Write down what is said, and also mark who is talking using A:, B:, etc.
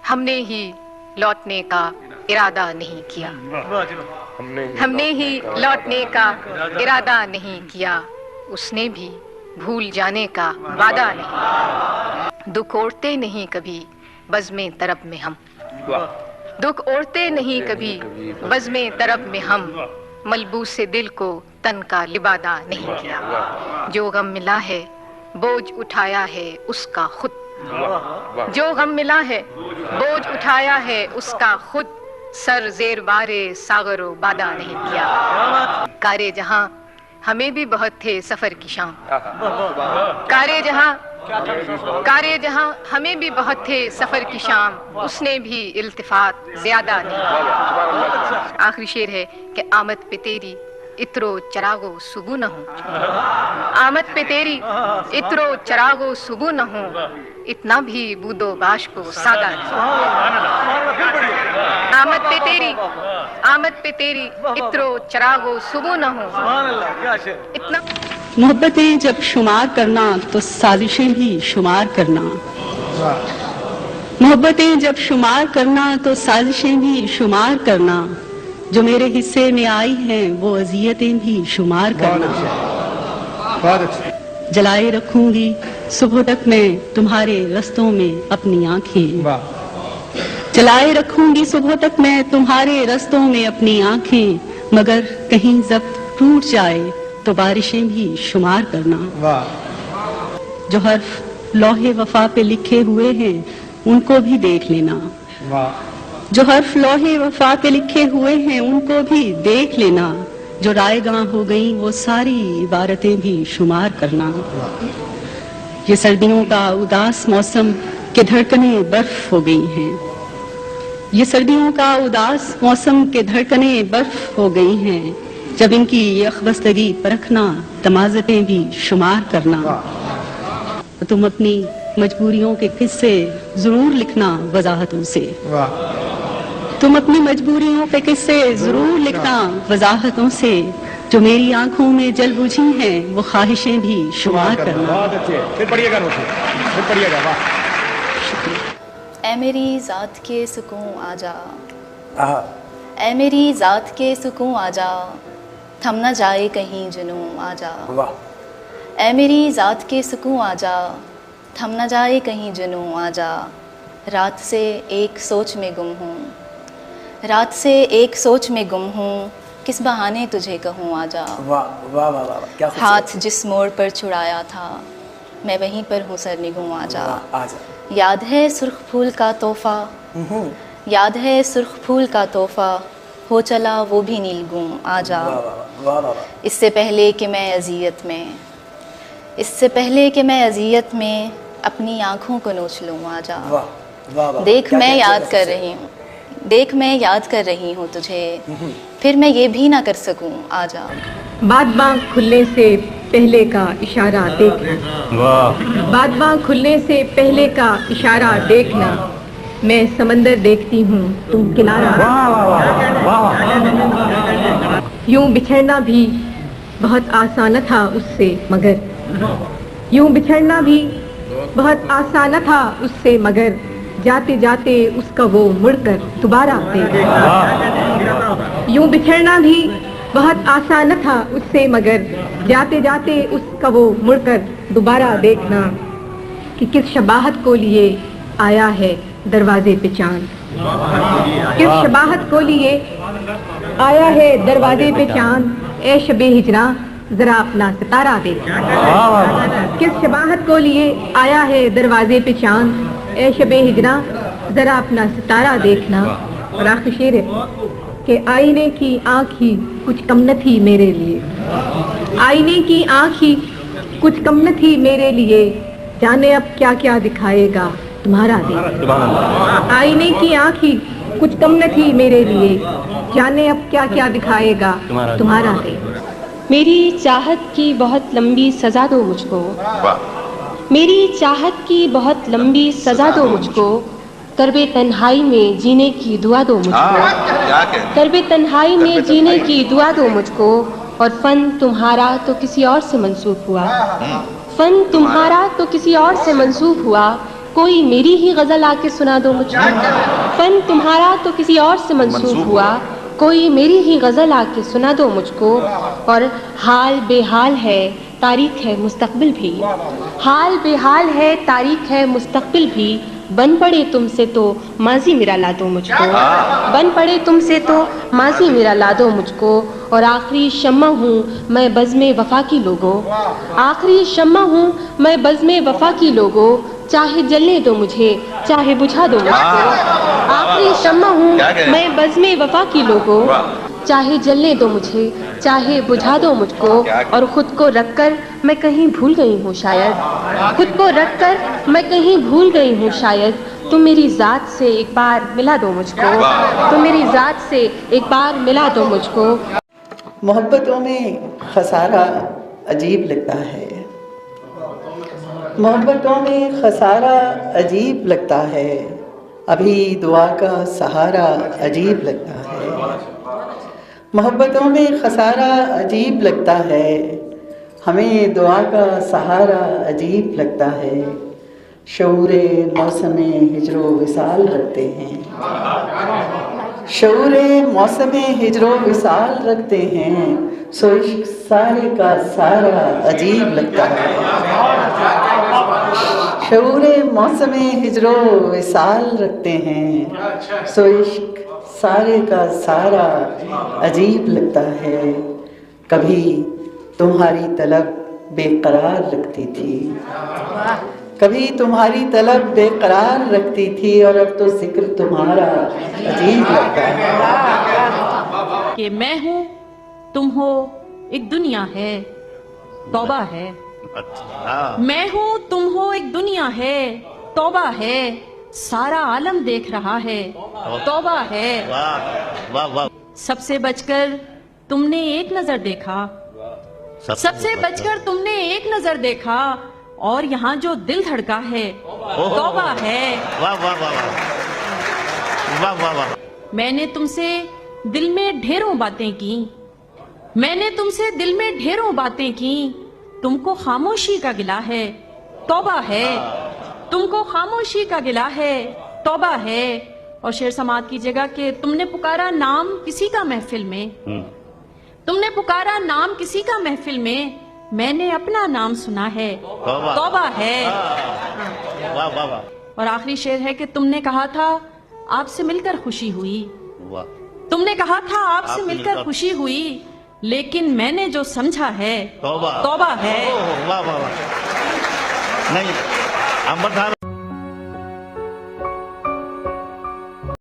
A: ہم نے ہی لوٹنے کا ارادہ نہیں کیا، ہم نے ہی لوٹنے کا ارادہ نہیں کیا، اس نے بھی بھول جانے کا وعدہ نہیں۔ دکھ اوڑھتے نہیں کبھی بزم طرب میں ہم، دکھ اوڑھتے نہیں کبھی بزم طرب میں ہم، ملبوس دل کو تن کا لبادہ نہیں کیا۔ جو غم ملا ہے بوجھ اٹھایا ہے اس کا خود، جو غم ملا ہے بوجھ اٹھایا ہے اس کا خود، سر زیر بار ساغر و بادہ نہیں کیا۔ کارے جہاں ہمیں بھی بہت تھے سفر کی شام، کارے جہاں ہمیں بھی بہت تھے سفر کی شام، اس نے بھی التفات زیادہ نہیں کیا۔ آخری شعر ہے کہ آمد پہ تیری عطر و چراغ و صبح نہ ہوں، آمد پہ تیری عطر و چراغ و صبح نہ ہوں، اتنا بھی بود و باش کو سادہ نہیں۔ آمد پہ تیری عطر و چراغ و صبح نہ ہوں، اتنا۔
B: محبتیں جب شمار کرنا تو سازشیں بھی شمار کرنا، محبتیں جب شمار کرنا تو سازشیں بھی شمار کرنا، جو میرے حصے میں آئی ہیں وہ اذیتیں بھی شمار کرنا۔ جلائے رکھوں گی صبح تک میں تمہارے رستوں میں اپنی آنکھیں، جلائے رکھوں گی صبح تک میں تمہارے رستوں میں اپنی آنکھیں، مگر کہیں ضبط ٹوٹ جائے تو بارشیں بھی شمار کرنا۔ جو حرف لوح وفا پہ لکھے ہوئے ہیں ان کو بھی دیکھ لینا، جو حرف لوح وفا پہ لکھے ہوئے ہیں ان کو بھی دیکھ لینا، جو رائے گاں ہو گئیں وہ ساری عبارتیں بھی شمار کرنا۔ یہ سردیوں کا اداس موسم کے دھڑکنیں برف ہو گئی ہیں، یہ سردیوں کا اداس موسم کے دھڑکنیں برف ہو گئی ہیں، جب ان کی یخبستگی پرکھنا تمازتیں بھی شمار کرنا۔ تم اپنی مجبوریوں کے قصے ضرور لکھنا وضاحتوں سے، تم اپنی مجبوریوں پہ قصے ضرور لکھنا وضاحتوں سے، جو میری آنکھوں میں جل بجھی ہیں وہ خواہشیں بھی شمار کرنا۔
C: اے میری ذات کے سکون آ جا، اے میری ذات کے سکون آ جا، تھم نہ جائے کہیں جنوں آ جا، اے میری ذات کے سکون آ جا، تھم نہ جائے کہیں جنوں آ جا، رات سے ایک سوچ میں گم ہوں، رات سے ایک سوچ میں گم ہوں، کس بہانے تجھے کہوں آ جا، ہاتھ جس موڑ پر چھڑایا تھا میں وہیں پر ہوں سرنگوں آ جا، یاد ہے سرخ پھول کا تحفہ، یاد ہے سرخ پھول کا تحفہ، ہو چلا وہ بھی نیلگوں آ جا، اس سے پہلے کہ میں اذیت میں، اس سے پہلے کہ میں اذیت میں اپنی آنکھوں کو نوچ لوں آ جا، دیکھ میں یاد کر رہی ہوں، دیکھ میں یاد کر رہی ہوں تجھے، پھر میں یہ بھی نہ کر سکوں آ جا۔
A: باد باں کھلنے سے پہلے کا اشارہ دیکھنا، باد باں کھلنے سے پہلے کا اشارہ دیکھنا، میں سمندر دیکھتی ہوں تم کنارہ، یوں بچھڑنا بھی بہت آسان تھا اس سے مگر، یوں بچھڑنا بھی بہت آسان تھا اس سے مگر، جاتے جاتے اس کا وہ مڑ کر دوبارہ دیکھنا، یوں بچھڑنا بھی بہت آسان تھا اس سے مگر، جاتے جاتے اس کا وہ مڑ کر دوبارہ دیکھنا، کہ کس شباہت کو لیے آیا ہے دروازے پہ چاند، کس شباہت کو لیے آیا ہے دروازے پہ چاند، اے شب ہجراں ذرا اپنا ستارہ دیکھنا، کس شباہت کو لیے آیا ہے دروازے پہ چاند، اے شب ہجراں ذرا اپنا ستارہ دیکھنا۔ اور آخری شعر ہے کہ آئینے کی آنکھ ہی کچھ کم نہ تھی میرے لیے، آئینے کی آنکھ ہی کچھ کم نہ تھی میرے لیے، جانے اب کیا کیا دکھائے گا تمہارا دل، آئینے کی آنکھ ہی کچھ کم نہ تھی میرے لیے، جانے اب کیا کیا دکھائے گا تمہارا دل۔
D: میری چاہت کی بہت لمبی سزا دو مجھ کو، میری چاہت کی بہت لمبی سزا دو مجھ کو، کرب تنہائی میں جینے کی دعا دو مجھ کو، کرب تنہائی میں جینے کی دعا دو مجھ کو، اور فن تمہارا تو کسی اور سے منسوب ہوا، فن تمہارا تو کسی اور سے منسوب ہوا، کوئی میری ہی غزل آ کے سنا دو مجھ کو. فن تمہارا تو کسی اور سے منسوب ہوا, کوئی میری ہی غزل آ کے سنا دو مجھ کو. اور حال بے حال ہے تاریخ ہے مستقبل بھی, حال بے حال ہے تاریخ ہے مستقبل بھی. بن پڑے تم سے تو ماضی میرا لا دو مجھ کو, بن پڑے تم سے تو ماضی میرا لا دو مجھ کو. اور آخری شمع ہوں میں بزم وفا کی لوگوں, آخری شمع ہوں میں بزم وفا کی لوگوں. چاہے جلنے دو مجھے چاہے بجھا دو مجھ کو, آخری شمع ہوں میں بزم وفا کی لوگوں. چاہے جلنے دو مجھے چاہے بجھا دو مجھ کو. اور خود کو رکھ کر میں کہیں بھول گئی ہوں شاید, خود کو رکھ کر میں کہیں بھول گئی ہوں شاید. تم میری ذات سے ایک بار ملا دو مجھ کو, تم میری ذات سے ایک بار ملا دو مجھ کو.
E: محبتوں میں خسارہ عجیب لگتا ہے, محبتوں میں خسارہ عجیب لگتا ہے. ابھی دعا کا سہارا عجیب لگتا ہے, محبتوں میں خسارہ عجیب لگتا ہے. ہمیں دعا کا سہارا عجیب لگتا ہے. شعور موسم ہجر و وصال رکھتے ہیں, شعور موسم ہجر و وصال رکھتے ہیں. سو عشق سارے کا سارا عجیب لگتا ہے, شعور موسم ہجر و وصال رکھتے ہیں. سو عشق سارے کا سارا عجیب لگتا ہے. کبھی تمہاری طلب بے قرار رکھتی تھی, کبھی تمہاری طلب بے قرار رکھتی تھی. اور اب تو ذکر تمہارا عجیب لگتا ہے.
B: کہ میں ہوں تم ہو ایک دنیا ہے توبہ ہے, میں ہوں تم ہو ایک دنیا ہے توبہ ہے. سارا عالم دیکھ رہا ہے توبہ ہے. سب سے بچ کر تم نے ایک نظر دیکھا, سب سے بچ کر تم نے ایک نظر دیکھا. اور یہاں جو دل دھڑکا ہے توبہ ہے. میں نے تم سے دل میں ڈھیروں باتیں کی, میں نے تم سے دل میں ڈھیروں باتیں کی. تم کو خاموشی کا گلہ ہے توبہ ہے, تم کو خاموشی کا گلہ ہے توبہ ہے. اور شعر سماعت کیجیے گا کہ تم نے پکارا نام کسی کا محفل میں, تم نے پکارا نام کسی کا محفل میں نے اپنا نام سنا ہے توبہ ہے. اور آخری شعر ہے کہ تم نے کہا تھا آپ سے مل کر خوشی ہوئی, تم نے کہا تھا آپ سے مل کر خوشی ہوئی. لیکن میں نے جو سمجھا ہے توبہ ہے.
F: نہیں